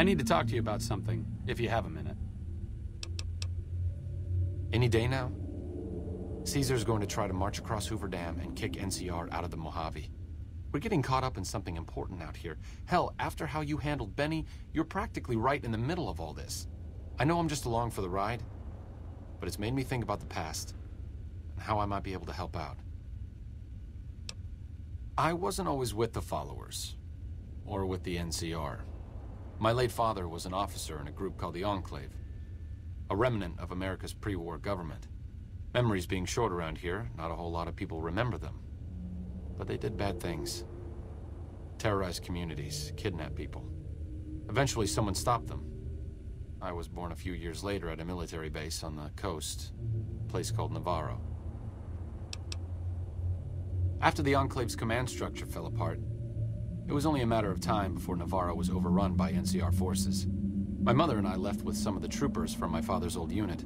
I need to talk to you about something, if you have a minute. Any day now? Caesar's going to try to march across Hoover Dam and kick NCR out of the Mojave. We're getting caught up in something important out here. Hell, after how you handled Benny, you're practically right in the middle of all this. I know I'm just along for the ride, but it's made me think about the past and how I might be able to help out. I wasn't always with the followers, or with the NCR. My late father was an officer in a group called the Enclave, a remnant of America's pre-war government. Memories being short around here, not a whole lot of people remember them. But they did bad things. Terrorized communities, kidnapped people. Eventually someone stopped them. I was born a few years later at a military base on the coast, a place called Navarro. After the Enclave's command structure fell apart, it was only a matter of time before Navarro was overrun by NCR forces. My mother and I left with some of the troopers from my father's old unit,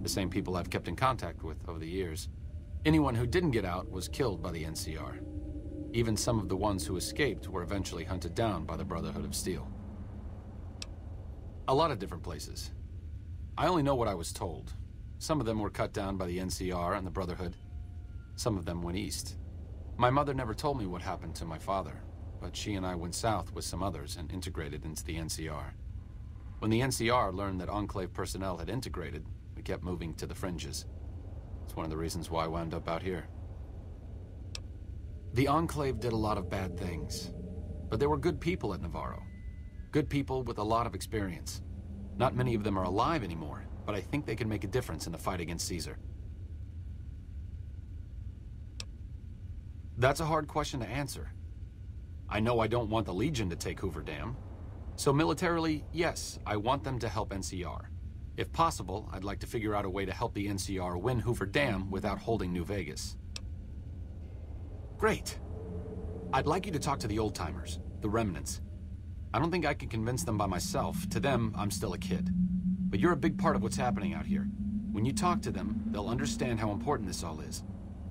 the same people I've kept in contact with over the years. Anyone who didn't get out was killed by the NCR. Even some of the ones who escaped were eventually hunted down by the Brotherhood of Steel. A lot of different places. I only know what I was told. Some of them were cut down by the NCR and the Brotherhood. Some of them went east. My mother never told me what happened to my father, but she and I went south with some others and integrated into the NCR. When the NCR learned that Enclave personnel had integrated, we kept moving to the fringes. It's one of the reasons why I wound up out here. The Enclave did a lot of bad things, but there were good people at Navarro. Good people with a lot of experience. Not many of them are alive anymore, but I think they can make a difference in the fight against Caesar. That's a hard question to answer. I know I don't want the Legion to take Hoover Dam. So militarily, yes, I want them to help NCR. If possible, I'd like to figure out a way to help the NCR win Hoover Dam without holding New Vegas. Great. I'd like you to talk to the old-timers, the remnants. I don't think I can convince them by myself. To them, I'm still a kid. But you're a big part of what's happening out here. When you talk to them, they'll understand how important this all is.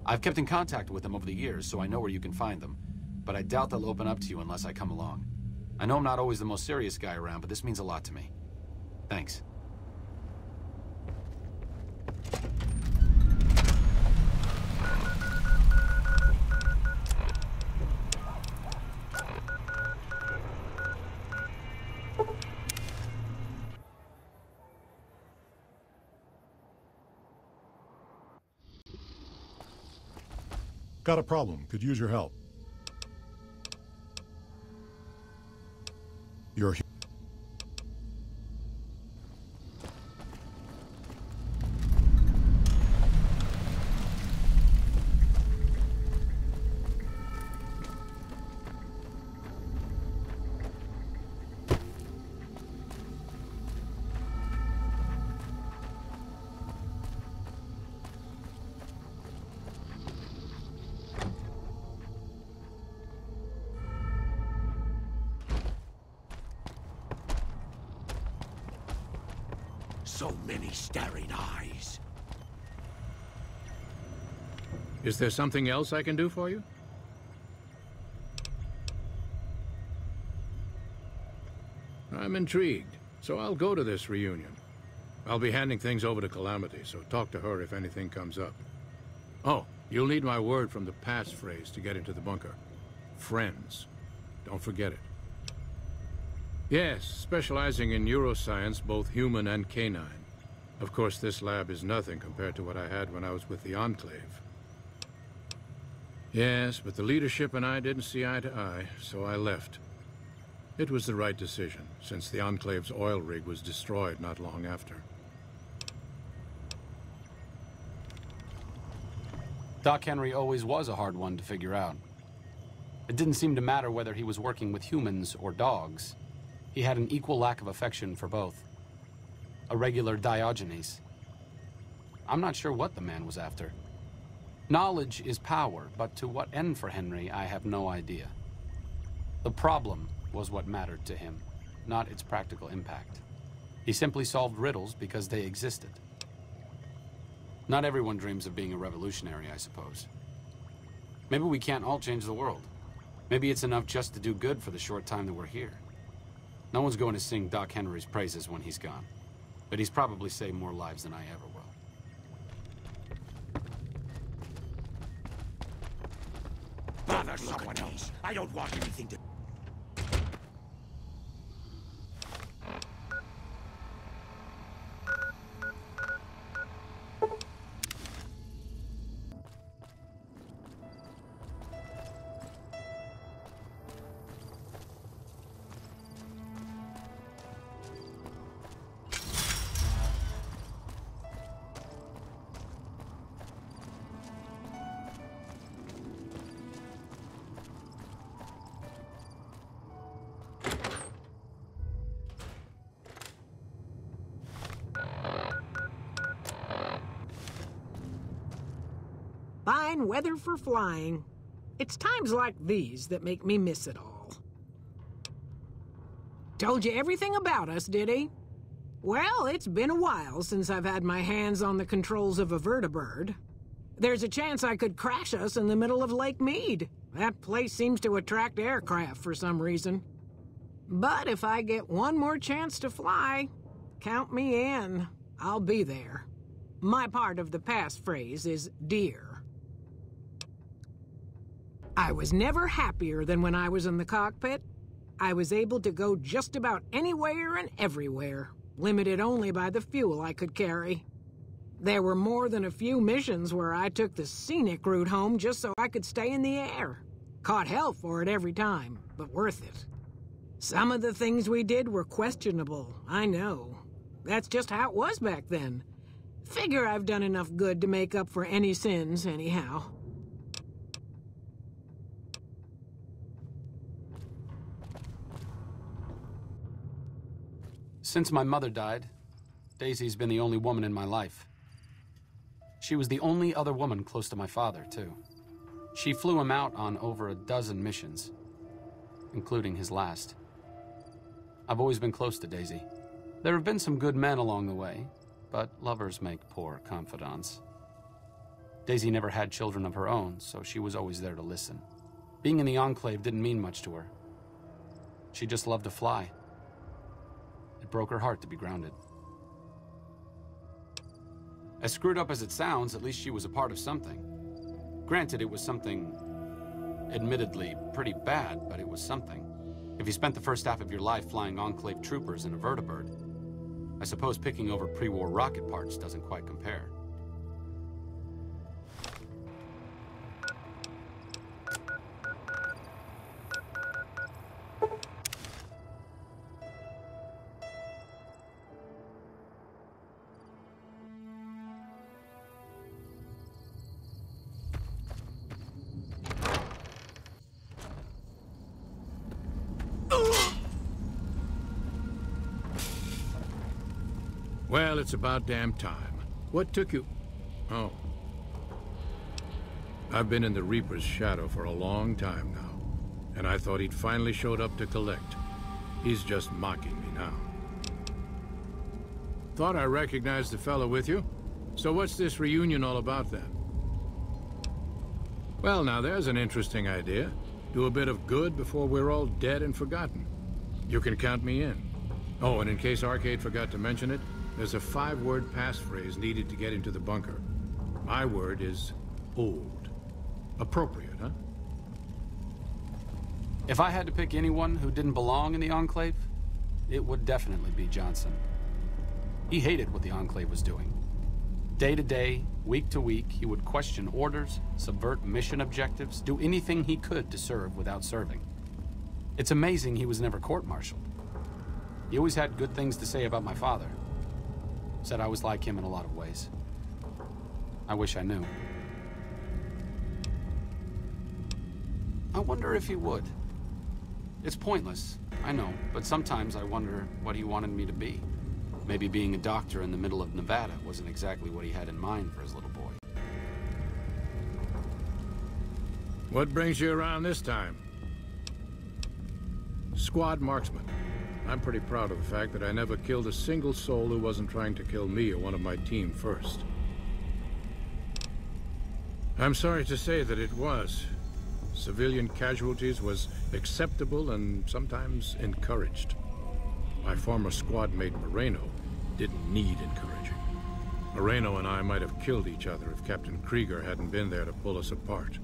I've kept in contact with them over the years, so I know where you can find them. But I doubt they'll open up to you unless I come along. I know I'm not always the most serious guy around, but this means a lot to me. Thanks. Got a problem. Could use your help. You're here. So many staring eyes. Is there something else I can do for you? I'm intrigued, so I'll go to this reunion. I'll be handing things over to Calamity, so talk to her if anything comes up. Oh, you'll need my word from the passphrase to get into the bunker. Friends. Don't forget it. Yes, specializing in neuroscience, both human and canine. Of course, this lab is nothing compared to what I had when I was with the Enclave. Yes, but the leadership and I didn't see eye to eye, so I left. It was the right decision, since the Enclave's oil rig was destroyed not long after. Doc Henry always was a hard one to figure out. It didn't seem to matter whether he was working with humans or dogs. He had an equal lack of affection for both. A regular Diogenes. I'm not sure what the man was after. Knowledge is power, but to what end for Henry, I have no idea. The problem was what mattered to him, not its practical impact. He simply solved riddles because they existed. Not everyone dreams of being a revolutionary, I suppose. Maybe we can't all change the world. Maybe it's enough just to do good for the short time that we're here. No one's going to sing Doc Henry's praises when he's gone. But he's probably saved more lives than I ever will. Bother someone else. I don't want anything to... Fine weather for flying. It's times like these that make me miss it all. Told you everything about us, did he? Well, it's been a while since I've had my hands on the controls of a vertibird. There's a chance I could crash us in the middle of Lake Mead. That place seems to attract aircraft for some reason. But if I get one more chance to fly, count me in. I'll be there. My part of the passphrase is dear. I was never happier than when I was in the cockpit. I was able to go just about anywhere and everywhere, limited only by the fuel I could carry. There were more than a few missions where I took the scenic route home just so I could stay in the air. Caught hell for it every time, but worth it. Some of the things we did were questionable, I know. That's just how it was back then. Figure I've done enough good to make up for any sins, anyhow. Since my mother died, Daisy's been the only woman in my life. She was the only other woman close to my father, too. She flew him out on over a dozen missions, including his last. I've always been close to Daisy. There have been some good men along the way, but lovers make poor confidants. Daisy never had children of her own, so she was always there to listen. Being in the Enclave didn't mean much to her. She just loved to fly. It broke her heart to be grounded. As screwed up as it sounds, at least she was a part of something. Granted, it was something admittedly pretty bad, but it was something. If you spent the first half of your life flying Enclave troopers in a vertibird, I suppose picking over pre-war rocket parts doesn't quite compare. Well, it's about damn time. What took you... Oh. I've been in the Reaper's shadow for a long time now, and I thought he'd finally showed up to collect. He's just mocking me now. Thought I recognized the fellow with you. So what's this reunion all about then? Well, now there's an interesting idea. Do a bit of good before we're all dead and forgotten. You can count me in. Oh, and in case Arcade forgot to mention it, there's a 5-word passphrase needed to get into the bunker. My word is Auld. Appropriate, huh? If I had to pick anyone who didn't belong in the Enclave, it would definitely be Johnson. He hated what the Enclave was doing. Day to day, week to week, he would question orders, subvert mission objectives, do anything he could to serve without serving. It's amazing he was never court-martialed. He always had good things to say about my father. Said I was like him in a lot of ways. I wish I knew. I wonder if he would. It's pointless, I know, but sometimes I wonder what he wanted me to be. Maybe being a doctor in the middle of Nevada wasn't exactly what he had in mind for his little boy. What brings you around this time? Squad marksman. I'm pretty proud of the fact that I never killed a single soul who wasn't trying to kill me or one of my team first. I'm sorry to say that it was. Civilian casualties was acceptable and sometimes encouraged. my former squad mate Moreno didn't need encouraging. Moreno and I might have killed each other if Captain Krieger hadn't been there to pull us apart.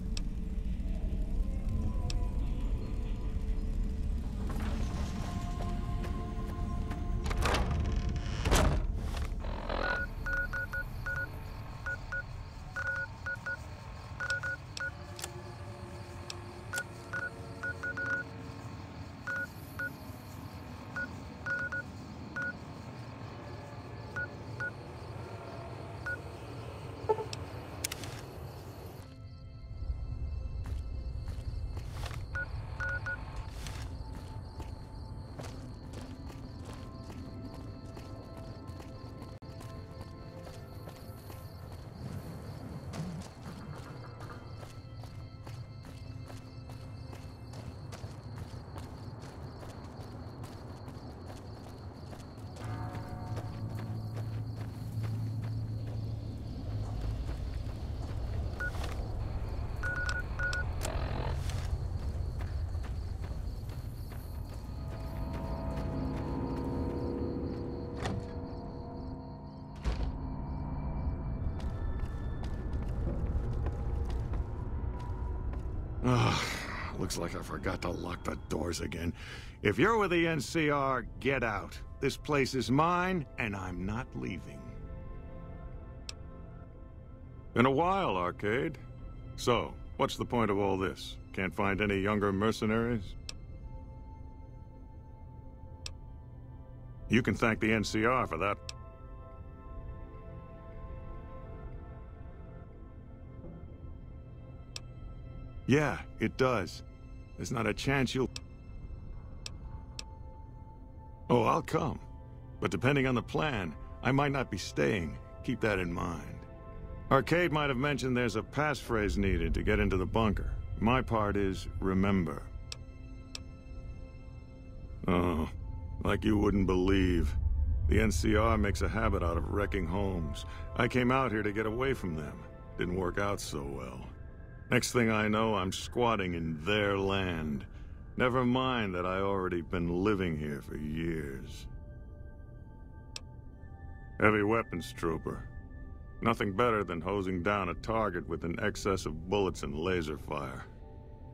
Looks like I forgot to lock the doors again. If you're with the NCR, get out. This place is mine, and I'm not leaving. Been a while, Arcade. So, what's the point of all this? Can't find any younger mercenaries? You can thank the NCR for that. Yeah, it does. There's not a chance you'll... Oh, I'll come. But depending on the plan, I might not be staying. Keep that in mind. Arcade might have mentioned there's a passphrase needed to get into the bunker. My part is, remember. Oh, like you wouldn't believe. The NCR makes a habit out of wrecking homes. I came out here to get away from them. Didn't work out so well. Next thing I know, I'm squatting in their land. Never mind that I already been living here for years. Heavy weapons trooper. Nothing better than hosing down a target with an excess of bullets and laser fire.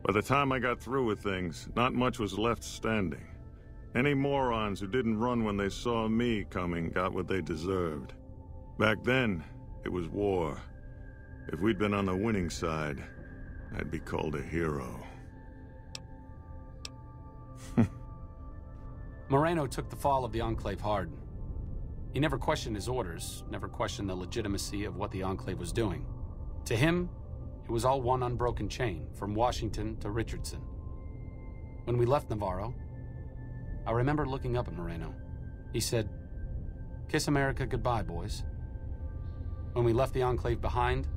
By the time I got through with things, not much was left standing. Any morons who didn't run when they saw me coming got what they deserved. Back then, it was war. If we'd been on the winning side, I'd be called a hero. Moreno took the fall of the Enclave hard. He never questioned his orders, never questioned the legitimacy of what the Enclave was doing. To him, it was all one unbroken chain, from Washington to Richardson. When we left Navarro, I remember looking up at Moreno. He said, "Kiss America goodbye, boys." When we left the Enclave behind,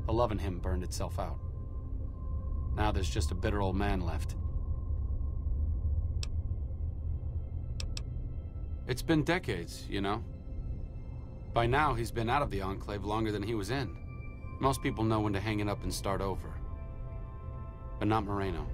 the love in him burned itself out. Now there's just a bitter old man left. It's been decades, you know. By now, he's been out of the Enclave longer than he was in. Most people know when to hang it up and start over. But not Moreno.